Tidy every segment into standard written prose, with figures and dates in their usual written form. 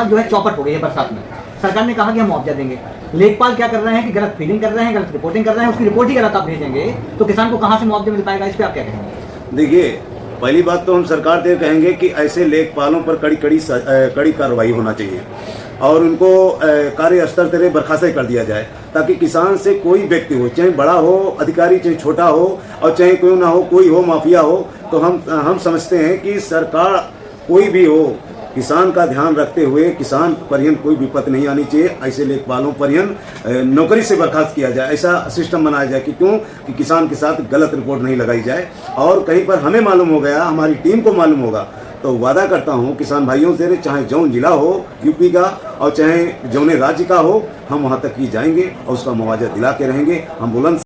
जो है चौपट हो गई है बरसात में। सरकार ने कहा कि हम मुआवजा देंगे। लेखपाल क्या कर रहे हैं कि गलत फीलिंग कर रहे हैं, गलत रिपोर्टिंग कर रहे हैं। उसकी रिपोर्ट ही गलत आप भेजेंगे तो किसान को कहाँ से मुआवजा मिल पाएगा? इस पर आप क्या कहेंगे? देखिए, पहली बात तो हम सरकार से कहेंगे कि ऐसे लेखपालों पर कड़ी कार्रवाई होना चाहिए और उनको कार्य स्तर से बर्खास्त कर दिया जाए, ताकि किसान से कोई व्यक्ति हो, चाहे बड़ा हो अधिकारी, चाहे छोटा हो, और चाहे कोई ना हो, कोई हो माफिया हो, तो हम समझते हैं कि सरकार कोई भी हो, किसान का ध्यान रखते हुए किसान पर्यंत कोई विपत्ति नहीं आनी चाहिए। ऐसे लेखपालों पर्यंत नौकरी से बर्खास्त किया जाए, ऐसा सिस्टम बनाया जाए कि क्यों कि किसान के साथ गलत रिपोर्ट नहीं लगाई जाए। और कहीं पर हमें मालूम हो गया, हमारी टीम को मालूम होगा, तो वादा करता हूं किसान भाइयों से, चाहे जौन जिला हो यूपी का और चाहे जौने राज्य का हो, हम वहां तक ही जाएंगे और उसका मुआवजा दिला के रहेंगे। हम बुलंद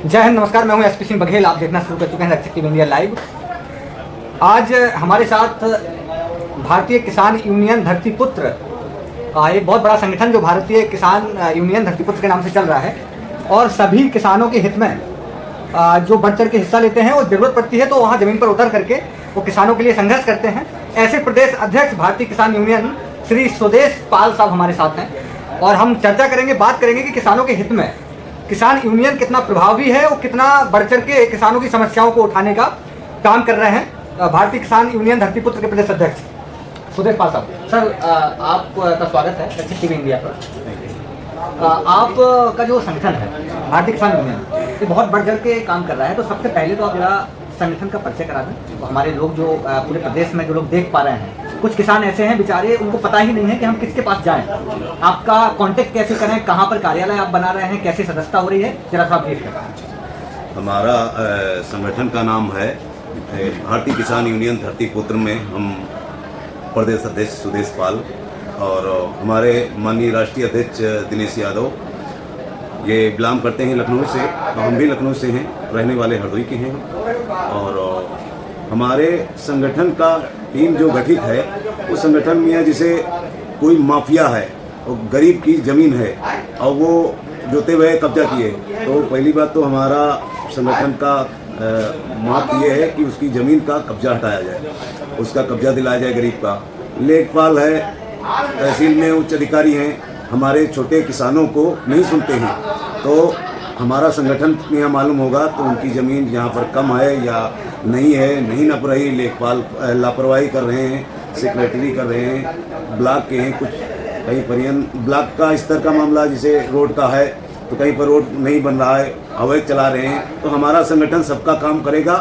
जय हिंद, नमस्कार। मैं हूं एसपी सिंह बघेल। आप देखना शुरू कर चुके हैं रक्षक टीवी इंडिया लाइव। आज हमारे साथ भारतीय किसान यूनियन धरतीपुत्र, एक बहुत बड़ा संगठन जो भारतीय किसान यूनियन धरतीपुत्र के नाम से चल रहा है और सभी किसानों के हित में जो बढ़ चढ़ के हिस्सा लेते हैं और जरूरत पड़ती है तो वहाँ जमीन पर उतर करके वो किसानों के लिए संघर्ष करते हैं। ऐसे प्रदेश अध्यक्ष भारतीय किसान यूनियन श्री सुदेश पाल साहब हमारे साथ हैं और हम चर्चा करेंगे, बात करेंगे कि किसानों के हित में किसान यूनियन कितना प्रभावी है और कितना बढ़ चढ़ के किसानों की समस्याओं को उठाने का काम कर रहे हैं। भारतीय किसान यूनियन धरतीपुत्र के प्रदेश अध्यक्ष सुदेश पाल साहब, सर आपका स्वागत है रक्षक टीवी इंडिया पर। आपका जो संगठन है भारतीय किसान यूनियन, ये बहुत बढ़ चढ़ के काम कर रहा है, तो सबसे पहले तो आप जरा संगठन का परिचय करा दें। तो हमारे लोग जो पूरे प्रदेश में जो लोग देख पा रहे हैं, कुछ किसान ऐसे हैं बेचारे, उनको पता ही नहीं है कि हम किसके पास जाएं, आपका कांटेक्ट कैसे करें, कहां पर कार्यालय आप बना रहे हैं, कैसे सदस्यता हो रही है, जरा सा ब्रीफ करें। हमारा संगठन का नाम है भारतीय किसान यूनियन धरतीपुत्र में हम प्रदेश अध्यक्ष सुदेश पाल और हमारे माननीय राष्ट्रीय अध्यक्ष दिनेश यादव ये बिलोंग करते हैं लखनऊ से, तो हम भी लखनऊ से हैं, रहने वाले हरदोई के हैं। और हमारे संगठन का टीम जो गठित है, उस संगठन में जैसे कोई माफिया है और गरीब की ज़मीन है और वो जोते हुए कब्जा किए, तो पहली बात तो हमारा संगठन का माप ये है कि उसकी ज़मीन का कब्जा हटाया जाए, उसका कब्जा दिलाया जाए गरीब का। लेखपाल है, तहसील में उच्च अधिकारी हैं, हमारे छोटे किसानों को नहीं सुनते हैं, तो हमारा संगठन में यहाँ मालूम होगा तो उनकी ज़मीन यहाँ पर कम है या नहीं है, नहीं नप रही, लेखपाल लापरवाही कर रहे हैं, सेक्रेटरी कर रहे हैं, ब्लॉक के हैं, कुछ कहीं पर ब्लॉक का स्तर का मामला जैसे रोड का है तो कहीं पर रोड नहीं बन रहा है, अवैध चला रहे हैं। तो हमारा संगठन सबका काम करेगा,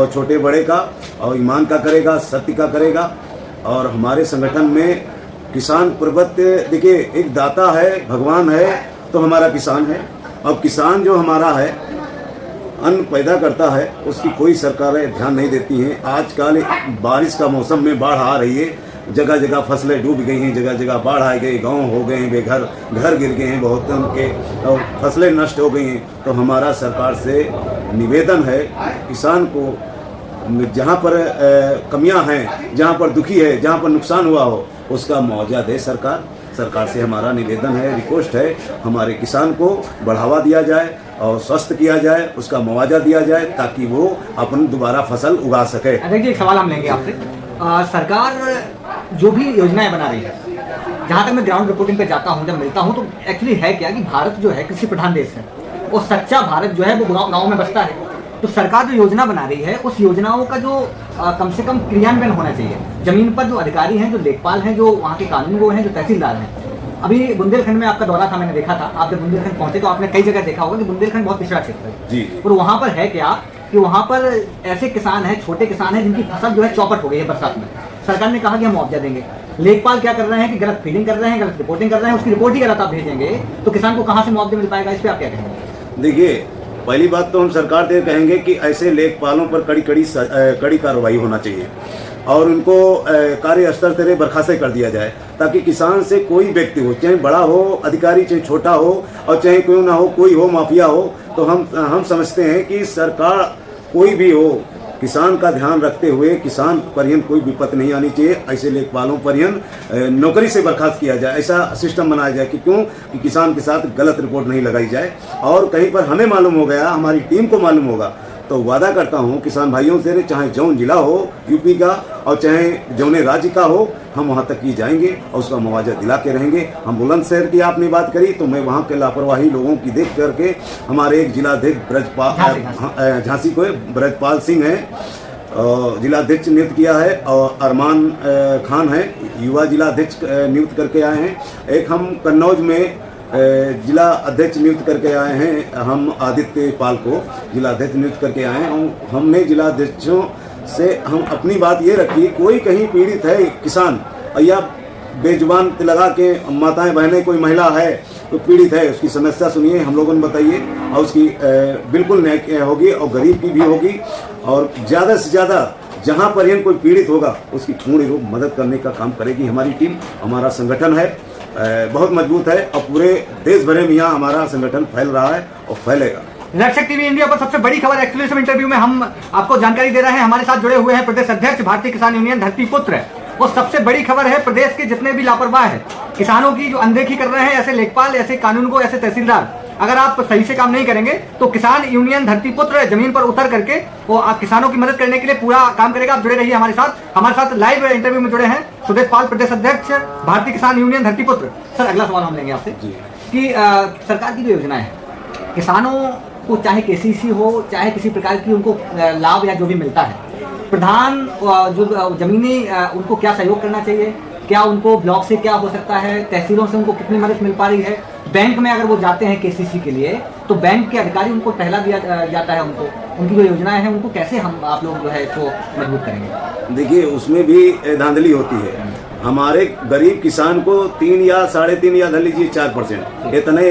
छोटे बड़े का और ईमान का करेगा, सत्य का करेगा। और हमारे संगठन में किसान प्रभुत्व, देखिए एक दाता है, भगवान है, तो हमारा किसान है। अब किसान जो हमारा है अन्न पैदा करता है, उसकी कोई सरकारें ध्यान नहीं देती हैं। आजकल बारिश का मौसम में बाढ़ आ रही है, जगह जगह फसलें डूब गई हैं, जगह जगह बाढ़ आ गई, गांव हो गए हैं घर गिर गए हैं, बहुत उनके और फसलें नष्ट हो गई हैं। तो हमारा सरकार से निवेदन है, किसान को जहाँ पर कमियां हैं, जहाँ पर दुखी है, जहाँ पर नुकसान हुआ हो, उसका मुआवजा दे सरकार से हमारा निवेदन है, रिक्वेस्ट है। हमारे किसान को बढ़ावा दिया जाए और स्वस्थ किया जाए, उसका मुआवजा दिया जाए ताकि वो अपन दोबारा फसल उगा सके। देखिए, एक सवाल हम लेंगे आपसे। सरकार जो भी योजनाएं बना रही है, जहाँ तक मैं ग्राउंड रिपोर्टिंग पे जाता हूँ, जब मिलता हूँ, तो एक्चुअली है क्या कि भारत जो है कृषि प्रधान देश है और सच्चा भारत जो है वो गाँव में बसता है। तो सरकार जो योजना बना रही है, उस योजनाओं का जो कम से कम क्रियान्वयन होना चाहिए। जमीन पर जो अधिकारी हैं, जो लेखपाल हैं, जो वहाँ के कानूनगो हैं, जो तहसीलदार हैं। अभी बुंदेलखंड में आपका दौरा था, मैंने देखा था। आप जब बुंदेलखंड पहुंचे तो आपने कई जगह देखा होगा कि बुंदेलखंड बहुत पिछड़ा क्षेत्र है जी, और वहाँ पर है क्या कि वहाँ पर ऐसे किसान हैं, छोटे किसान हैं, जिनकी फसल जो है चौपट हो गई है बरसात में। सरकार ने कहा कि हम मुआवजा देंगे। लेखपाल क्या कर रहे हैं कि गलत फीलिंग कर रहे हैं, गलत रिपोर्टिंग कर रहे हैं। उसकी रिपोर्ट ही गलत आप भेजेंगे तो किसान को कहाँ से मुआवजा मिल पाएगा? इस पर आप क्या कहेंगे? देखिए, पहली बात तो हम सरकार से कहेंगे कि ऐसे लेखपालों पर कड़ी कार्रवाई होना चाहिए और उनको कार्य स्तर से बर्खास्त कर दिया जाए, ताकि किसान से कोई व्यक्ति हो, चाहे बड़ा हो अधिकारी, चाहे छोटा हो, और चाहे कोई ना हो, कोई हो माफिया हो, तो हम समझते हैं कि सरकार कोई भी हो, किसान का ध्यान रखते हुए किसान पर्यंत कोई विपत्ति नहीं आनी चाहिए। ऐसे लेखपालों पर्यंत नौकरी से बर्खास्त किया जाए, ऐसा सिस्टम बनाया जाए कि क्यों कि किसान के साथ गलत रिपोर्ट नहीं लगाई जाए। और कहीं पर हमें मालूम हो गया, हमारी टीम को मालूम होगा, तो वादा करता हूँ किसान भाइयों से, चाहे जौन जिला हो यूपी का और चाहे जौने राज्य का हो, हम वहाँ तक ही जाएंगे और उसका मुआवजा दिला के रहेंगे। हम बुलंदशहर की आपने बात करी, तो मैं वहाँ के लापरवाही लोगों की देख करके, हमारे एक जिलाध्यक्ष झांसी को ब्रजपाल सिंह है, जिलाध्यक्ष नियुक्त किया है, और अरमान खान है युवा जिलाध्यक्ष नियुक्त करके आए हैं। एक हम कन्नौज में जिला अध्यक्ष नियुक्त करके आए हैं, हम आदित्य पाल को जिला अध्यक्ष नियुक्त करके आए हैं। हमने जिला अध्यक्षों से हम अपनी बात ये रखी, कोई कहीं पीड़ित है किसान या बेजुबान लगा के माताएं बहनें, कोई महिला है तो पीड़ित है, उसकी समस्या सुनिए, हम लोगों ने बताइए, और उसकी बिल्कुल न्याय होगी और गरीब की भी होगी, और ज़्यादा से ज़्यादा जहाँ पर कोई पीड़ित होगा उसकी पूर्ण रूप मदद करने का काम करेगी हमारी टीम। हमारा संगठन है बहुत मजबूत है और पूरे देश भर में यहाँ हमारा संगठन फैल रहा है और फैलेगा। रक्षक टीवी इंडिया पर सबसे बड़ी खबर एक्सक्लूसिव इंटरव्यू में हम आपको जानकारी दे रहे हैं। हमारे साथ जुड़े हुए हैं प्रदेश अध्यक्ष भारतीय किसान यूनियन धरतीपुत्र। वो सबसे बड़ी खबर है, प्रदेश के जितने भी लापरवाह है किसानों की, जो अनदेखी कर रहे हैं ऐसे लेखपाल, ऐसे कानून को, ऐसे तहसीलदार, अगर आप सही से काम नहीं करेंगे तो किसान यूनियन धरतीपुत्र जमीन पर उतर करके वो आप किसानों की मदद करने के लिए पूरा काम करेगा। आप जुड़े रहिए हमारे साथ लाइव इंटरव्यू में जुड़े हैं सुदेश पाल, प्रदेश अध्यक्ष भारतीय किसान यूनियन धरतीपुत्र। सर, अगला सवाल हम लेंगे आपसे कि सरकार की जो योजना है, किसानों को चाहे केसीसी हो, चाहे किसी प्रकार की उनको लाभ या जो भी मिलता है, प्रधान जो जमीनी उनको क्या सहयोग करना चाहिए, क्या उनको ब्लॉक से क्या हो सकता है, तहसीलों से उनको कितनी मदद मिल पा रही है, बैंक में अगर वो जाते हैं केसीसी के लिए तो बैंक के अधिकारी उनको टहला दिया जाता है, उनकी जो योजनाएं हैं उनको कैसे हम आप लोग जो है इसको मजबूत करेंगे? देखिए, उसमें भी धांधली होती है। हमारे गरीब किसान को 3 या 3.5 या धर लीजिए 4% इतने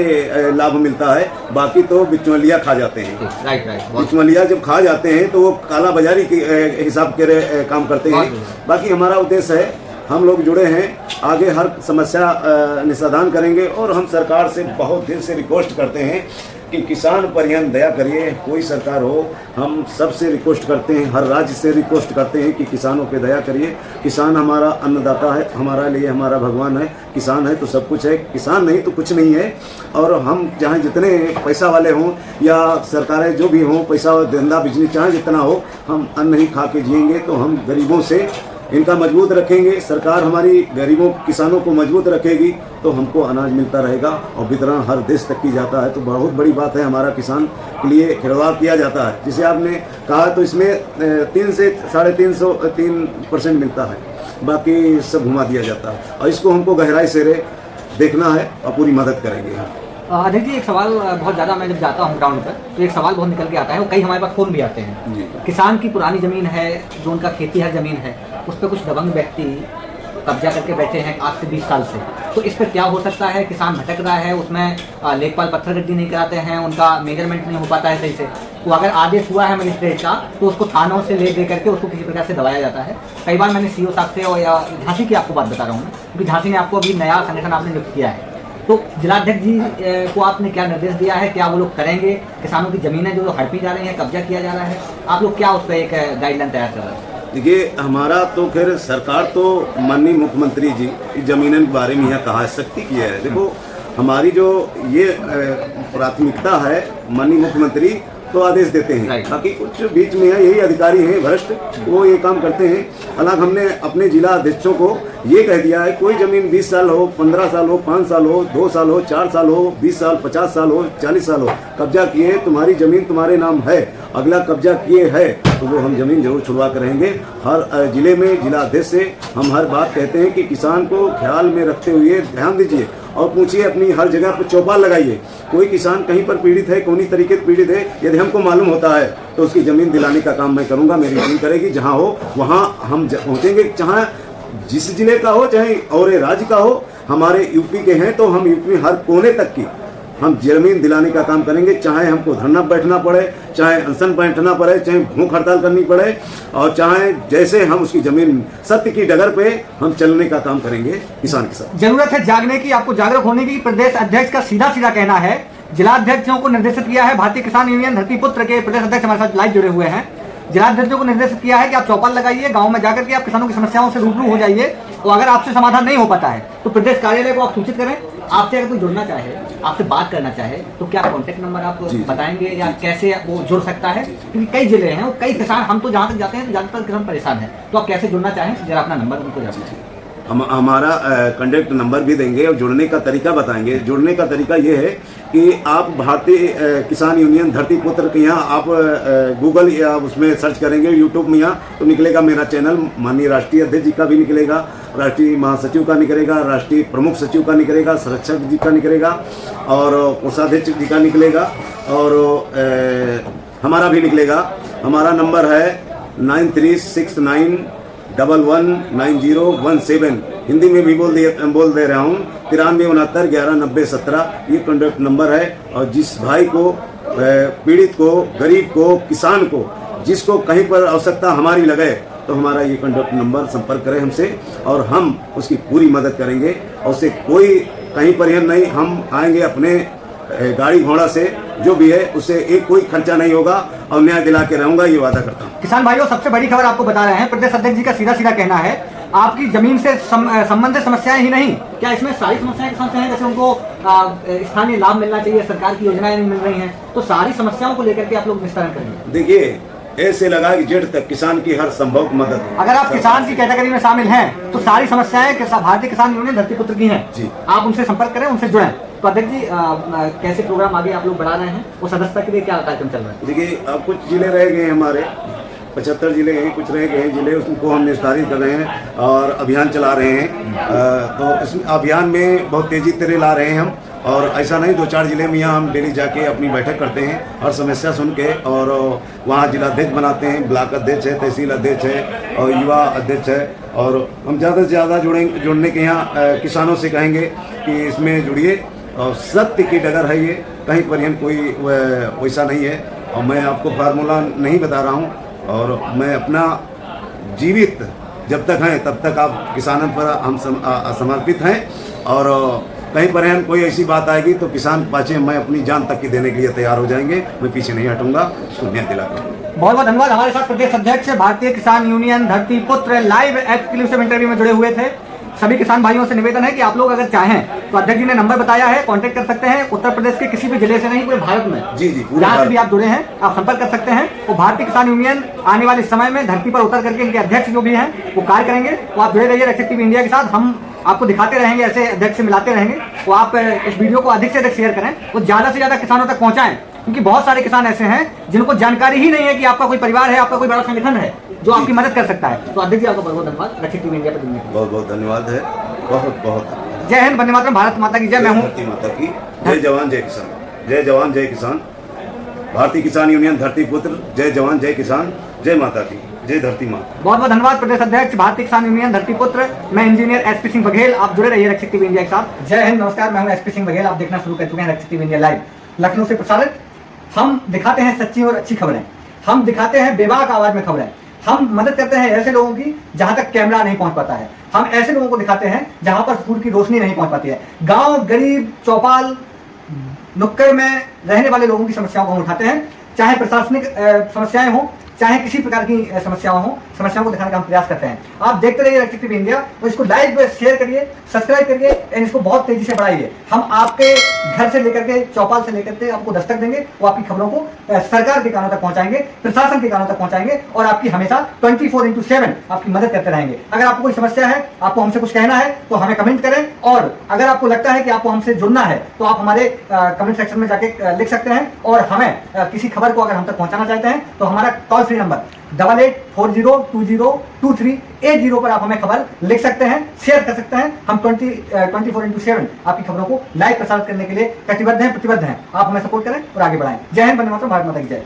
लाभ मिलता है, बाकी तो बिचौलिया खा जाते हैं। राइट। बिचौलिया जब खा जाते हैं तो वो काला बाजारी के हिसाब के काम करते हैं। बाकी हमारा उद्देश्य है, हम लोग जुड़े हैं, आगे हर समस्या निष्पादन करेंगे और हम सरकार से बहुत दिन से रिक्वेस्ट करते हैं कि किसान पर्यंत दया करिए। कोई सरकार हो, हम सबसे रिक्वेस्ट करते हैं, हर राज्य से रिक्वेस्ट करते हैं कि किसानों पे दया करिए। किसान हमारा अन्नदाता है, हमारा लिए हमारा भगवान है। किसान है तो सब कुछ है, किसान नहीं तो कुछ नहीं है। और हम चाहे जितने पैसा वाले हों या सरकारें जो भी हों, पैसा धंधा बिजनेस चाहे जितना हो, हम अन्न ही खा के जिएंगे। तो हम गरीबों से इनका मजबूत रखेंगे, सरकार हमारी गरीबों किसानों को मजबूत रखेगी तो हमको अनाज मिलता रहेगा और वितरण हर देश तक की जाता है। तो बहुत बड़ी बात है, हमारा किसान के लिए खिलवाड़ किया जाता है। जिसे आपने कहा तो इसमें 3 से 3.5% मिलता है, बाकी सब घुमा दिया जाता है और इसको हमको गहराई से देखना है और पूरी मदद करेंगे। अध्यक्ष जी, एक सवाल बहुत ज़्यादा, मैं जब जाता हूँ ग्राउंड पर तो एक सवाल बहुत निकल के आता है, वो कई हमारे पास फ़ोन भी आते हैं। किसान की पुरानी ज़मीन है, जो उनका खेती हर ज़मीन है, उस पर कुछ दबंग व्यक्ति कब्जा करके बैठे हैं आज से 20 साल से। तो इस पर क्या हो सकता है? किसान भटक रहा है, उसमें लेखपाल पत्थर गड्डी नहीं कराते हैं, उनका मेजरमेंट नहीं हो पाता है सही से। वो अगर आदेश हुआ है मजिस्ट्रेट का तो उसको थानों से ले करके उसको किसी प्रकार से दबाया जाता है। कई बार मैंने सीओ साहब से, और या झांसी की आपको बात बता रहा हूँ क्योंकि झांसी ने आपको अभी नया संगठन आपने नियुक्त किया है, तो जिलाध्यक्ष जी को आपने क्या निर्देश दिया है? क्या वो लोग करेंगे? किसानों की ज़मीनें जो हड़पी जा रही हैं, कब्जा किया जा रहा है, आप लोग क्या उस पर एक गाइडलाइन तैयार कर रहे हैं? देखिए, हमारा तो खैर सरकार तो माननीय मुख्यमंत्री जी जमीनों के बारे में यहाँ कहा शक्ति की है। देखो, हमारी जो ये प्राथमिकता है, माननीय मुख्यमंत्री तो आदेश देते हैं, बाकी कुछ बीच में है यही अधिकारी हैं भ्रष्ट, वो ये काम करते हैं। हालांकि हमने अपने जिला अध्यक्षों को ये कह दिया है, कोई ज़मीन 20 साल हो, 15 साल हो, 5 साल हो, 2 साल हो, 4 साल हो, 20 साल, 50 साल हो, 40 साल हो, कब्जा किए, तुम्हारी ज़मीन तुम्हारे नाम है, अगला कब्जा किए है तो वो हम ज़मीन जरूर छुड़वा कर रहेंगे। हर जिले में जिला अध्यक्ष से हम हर बात कहते हैं कि किसान को ख्याल में रखते हुए ध्यान दीजिए और पूछिए, अपनी हर जगह पर चौपाल लगाइए। कोई किसान कहीं पर पीड़ित है, कौनी तरीके से पीड़ित है, यदि हमको मालूम होता है तो उसकी ज़मीन दिलाने का काम मैं करूँगा, मेरी टीम करेगी। जहाँ हो वहाँ हम पहुँचेंगे, चाहे जिस जिले का हो, चाहे और राज्य का हो। हमारे यूपी के हैं तो हम यूपी में हर कोने तक की हम जमीन दिलाने का काम करेंगे, चाहे हमको धरना बैठना पड़े, चाहे अनशन बैठना पड़े, चाहे भूख हड़ताल करनी पड़े, और चाहे जैसे हम उसकी जमीन सत्य की डगर पे हम चलने का काम करेंगे किसान के साथ। जरूरत है जागने की, आपको जागरूक होने की। प्रदेश अध्यक्ष का सीधा सीधा कहना है, जिलाध्यक्षों को निर्देशित किया है। भारतीय किसान यूनियन धरती पुत्र के प्रदेश अध्यक्ष हमारे साथ लाइव जुड़े हुए हैं। जिलाध्यक्षों को निर्देशित किया है कि आप चौपाल लगाइए, गांव में जाकर के आप किसानों की समस्याओं से रूबरू हो जाइए, और अगर आपसे समाधान नहीं हो पाता है तो प्रदेश कार्यालय को आप सूचित करें। आपसे अगर कोई जुड़ना चाहे, आपसे बात करना चाहे, तो क्या कॉन्टेक्ट नंबर आप बताएंगे या कैसे वो जुड़ सकता है? क्योंकि कई जिले हैं और कई किसान, हम तो जहाँ तक जाते हैं ज़्यादातर किसान परेशान है, तो आप कैसे जुड़ना चाहें, जरा अपना नंबर उनको जरा। हमारा कॉन्टैक्ट नंबर भी देंगे और जुड़ने का तरीका बताएंगे। जुड़ने का तरीका ये है कि आप भारतीय किसान यूनियन धरती पुत्र के यहाँ आप गूगल या उसमें सर्च करेंगे, यूट्यूब में यहाँ तो निकलेगा मेरा चैनल। माननीय राष्ट्रीय अध्यक्ष जी का भी निकलेगा, राष्ट्रीय महासचिव का निकलेगा, राष्ट्रीय प्रमुख सचिव का निकलेगा, संरक्षक जी का निकलेगा, और कोषाध्यक्ष जी का निकलेगा, और हमारा भी निकलेगा। हमारा नंबर है 9369119017। हिंदी में भी बोल दे रहा हूँ, 9369119017 ये कॉन्टैक्ट नंबर है। और जिस भाई को, पीड़ित को, गरीब को, किसान को, जिसको कहीं पर आवश्यकता हमारी लगे, तो हमारा ये कॉन्टैक्ट नंबर संपर्क करें हमसे, और हम उसकी पूरी मदद करेंगे। और उससे कोई कहीं पर नहीं, हम आएंगे अपने गाड़ी घोड़ा से, जो भी है उससे एक कोई खर्चा नहीं होगा, और न्याय दिला के रहूंगा, ये वादा करता हूँ। किसान भाइयों, सबसे बड़ी खबर आपको बता रहे हैं, प्रदेश अध्यक्ष जी का सीधा सीधा कहना है, आपकी जमीन से संबंधित समस्याएं ही नहीं, क्या इसमें सारी समस्याएं किसान से हैं? जैसे उनको स्थानीय लाभ मिलना चाहिए, सरकार की योजनाएं नहीं मिल रही हैं, तो सारी समस्याओं को लेकर के आप लोग निस्तारण करेंगे। देखिए, ऐसे लगा कि जेठ तक किसान की हर संभव मदद। अगर आप किसान की कैटेगरी में शामिल हैं, तो सारी समस्याएं भारतीय किसान यूनियन धरती पुत्र की हैं जी। आप उनसे संपर्क करें, उनसे जुड़ें। तो अध्यक्ष जी, कैसे प्रोग्राम आगे आप लोग बढ़ा रहे हैं, वो सदस्यता के लिए क्या कार्यक्रम चल रहा है? देखिए, अब कुछ जिले रह गए हैं, हमारे 75 जिले हैं, कुछ रह गए हैं जिले, उसको हम निस्तारित कर रहे हैं और अभियान चला रहे हैं। तो इस अभियान में बहुत तेजी से ला रहे हैं हम, और ऐसा नहीं 2-4 जिले में यहाँ हम डेली जाके अपनी बैठक करते हैं और समस्या सुन के, और वहाँ जिलाध्यक्ष बनाते हैं, ब्लॉक अध्यक्ष है, तहसील अध्यक्ष है, और युवा अध्यक्ष है। और हम ज़्यादा से ज़्यादा जुड़ने के यहाँ किसानों से कहेंगे कि इसमें जुड़िए, और सत्य की डगर है ये, कहीं पर कोई वैसा नहीं है। और मैं आपको फार्मूला नहीं बता रहा हूँ, और मैं अपना जीवित जब तक हैं तब तक आप किसानों पर हम समर्पित हैं, और कहीं पर कोई ऐसी बात आएगी तो किसान पाचे मैं अपनी जान तक की देने के लिए तैयार हो जाएंगे। मैं पीछे नहीं हटूंगा, उसको न्याय दिलाकर। बहुत बहुत धन्यवाद। हमारे साथ प्रदेश अध्यक्ष भारतीय किसान यूनियन धरती पुत्र लाइव एक्सक्लूसिव इंटरव्यू में जुड़े हुए थे। सभी किसान भाइयों से निवेदन है कि आप लोग अगर चाहें तो अध्यक्ष जी ने नंबर बताया है, कांटेक्ट कर सकते हैं। उत्तर प्रदेश के किसी भी जिले से नहीं, पूरे भारत में जी जहाँ से भी आप जुड़े हैं आप संपर्क कर सकते हैं। वो भारतीय किसान यूनियन आने वाले समय में धरती पर उतर करके इनके अध्यक्ष जो भी हैं वो कार्य करेंगे। तो आप जुड़े रहिए रक्षक टीवी इंडिया के साथ, हम आपको दिखाते रहेंगे, ऐसे अध्यक्ष से मिलाते रहेंगे। तो आप इस वीडियो को अधिक से अधिक शेयर करें, वो ज़्यादा से ज़्यादा किसानों तक पहुँचाएं, क्योंकि बहुत सारे किसान ऐसे हैं जिनको जानकारी ही नहीं है कि आपका कोई परिवार है, आपका कोई बड़ा संगठन है जो आपकी मदद कर सकता है। तो अध्यक्ष जी आपका बहुत बहुत धन्यवाद रक्षक टीवी इंडिया पर जुड़ने के लिए। बहुत बहुत धन्यवाद है, बहुत बहुत। जय हिंद, वंदे मातरम, भारत माता की जय। मैं हूँ धरती माता की जय। जवान जय किसान, जय जवान जय किसान। भारतीय किसान यूनियन धरती पुत्र, जय जवान जय किसान, जय माता की जय, धरती माँ। बहुत बहुत धन्यवाद प्रदेश अध्यक्ष भारतीय किसान यूनियन धरती पुत्र। मैं इंजीनियर एसपी सिंह बघेल, आप जुड़े रहिए रक्षक टीवी इंडिया के साथ। जय हिंद, नमस्कार, मैं हूँ एसपी सिंह बघेल। आप देखना शुरू कर चुके हैं रक्षक टीवी इंडिया लाइव, लखनऊ से प्रसारित। हम दिखाते हैं सच्ची और अच्छी खबरें, हम दिखाते हैं बेबाक आवाज में खबरें, हम मदद करते हैं ऐसे लोगों की जहां तक कैमरा नहीं पहुंच पाता है, हम ऐसे लोगों को दिखाते हैं जहां पर सूर्य की रोशनी नहीं पहुंच पाती है। गांव, गरीब, चौपाल, नुक्कड़ में रहने वाले लोगों की समस्याओं को हम उठाते हैं, चाहे प्रशासनिक समस्याएं हो, चाहे किसी प्रकार की समस्याओं हो, समस्याओं को दिखाने का हम प्रयास करते हैं। आप देखते रहिए रक्षक टीवी इंडिया, तो इसको लाइक शेयर करिए, सब्सक्राइब करिए, और इसको बहुत तेजी से बढ़ाइए। हम आपके घर से लेकर के, चौपाल से लेकर के आपको दस्तक देंगे, वो आपकी खबरों को सरकार के कानों तक पहुंचाएंगे, प्रशासन के कानों तक पहुंचाएंगे, और आपकी हमेशा 24/7 आपकी मदद करते रहेंगे। अगर आपको कोई समस्या है, आपको हमसे कुछ कहना है, तो हमें कमेंट करें, और अगर आपको लगता है कि आपको हमसे जुड़ना है तो आप हमारे कमेंट सेक्शन में जाके लिख सकते हैं। और हमें किसी खबर को अगर हम तक पहुंचाना चाहते हैं तो हमारा टोल फ्री नंबर 8840202380 पर आप हमें खबर लिख सकते हैं, शेयर कर सकते हैं। हम 24/7 आपकी खबरों को लाइव प्रसारित करने के लिए कटिबद्ध हैं, प्रतिबद्ध हैं। आप हमें सपोर्ट करें और आगे बढ़ाएं। जय हिंद, वंदे मातरम, भारत माता की जय।